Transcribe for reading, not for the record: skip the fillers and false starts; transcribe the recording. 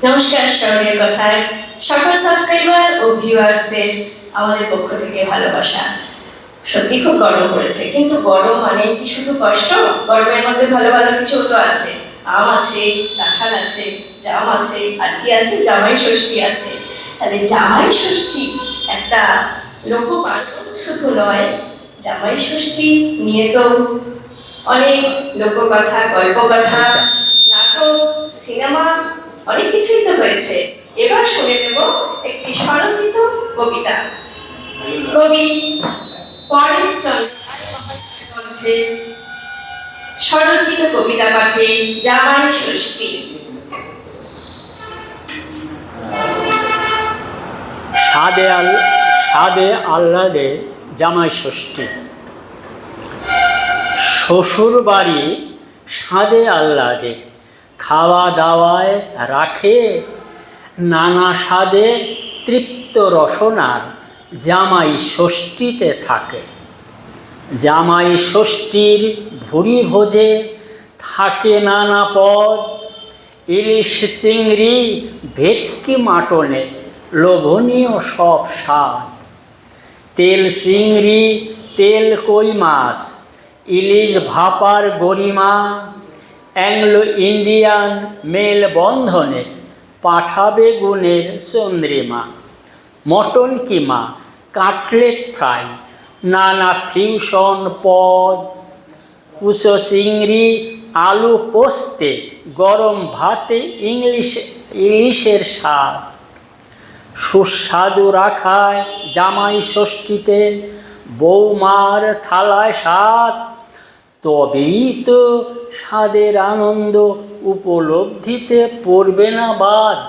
নমস্কার, শহরের কথায় সকল সাবস্ক্রাইবার ও ভিউয়ার্সদের আমাদের পক্ষ থেকে ভালোবাসা। সত্যি খুব গরম পড়েছে, কিন্তু গরম মানে কি শুধু কষ্ট? গরমের মধ্যে ভালো ভালো কিছু তো আছে। আম আছে, কাঁঠাল আছে, জাম আছে, আর কি আছে? জামাই ষষ্ঠী আছে। তাহলে জামাই ষষ্ঠী একটা লোকপাঠক শুধু নয়, জামাই ষষ্ঠী নিয়ে তো অনেক লোককথা, গল্পকথা, নাটক, সিনেমা অনেক কিছুই তো হয়েছে। এবার শুনে নেব একটি স্বরচিত কবিতা। কবি পরেশচন্দ্র কণ্ঠে স্বরচিত কবিতা পাঠে জামাই ষষ্ঠী। সাদে আহ্লাদে জামাই ষষ্ঠী। শ্বশুর বাড়ি সাদে আহ্লাদে, খাওয়া দাওয়ায় রাখে নানা স্বাদে তৃপ্ত রসনার জামাই ষষ্ঠীতে থাকে। জামাই ষষ্ঠীর ভুরি ভোজে থাকে নানা পদ, ইলিশ চিংড়ি ভেটকি মাটনে লোভনীয় সব স্বাদ। তেল চিংড়ি, তেল কই মাছ, ইলিশ ভাপার গরিমা, অ্যাংলো ইন্ডিয়ান মেলবন্ধনে পাঠাবে গুণের চন্দ্রিমা। মটন কিমা, কাটলেট ফ্রাই, নানা ফিউশন পদ, কুচো চিংড়ি আলু পোস্তে, গরম ভাতে ইলিশের স্বাদ। সুস্বাদু রাখায় জামাই ষষ্ঠীতে বৌমার থালায় স্বাদ। তবেই তো স্বাদের আনন্দ উপলব্ধিতে পড়বে না বাদ।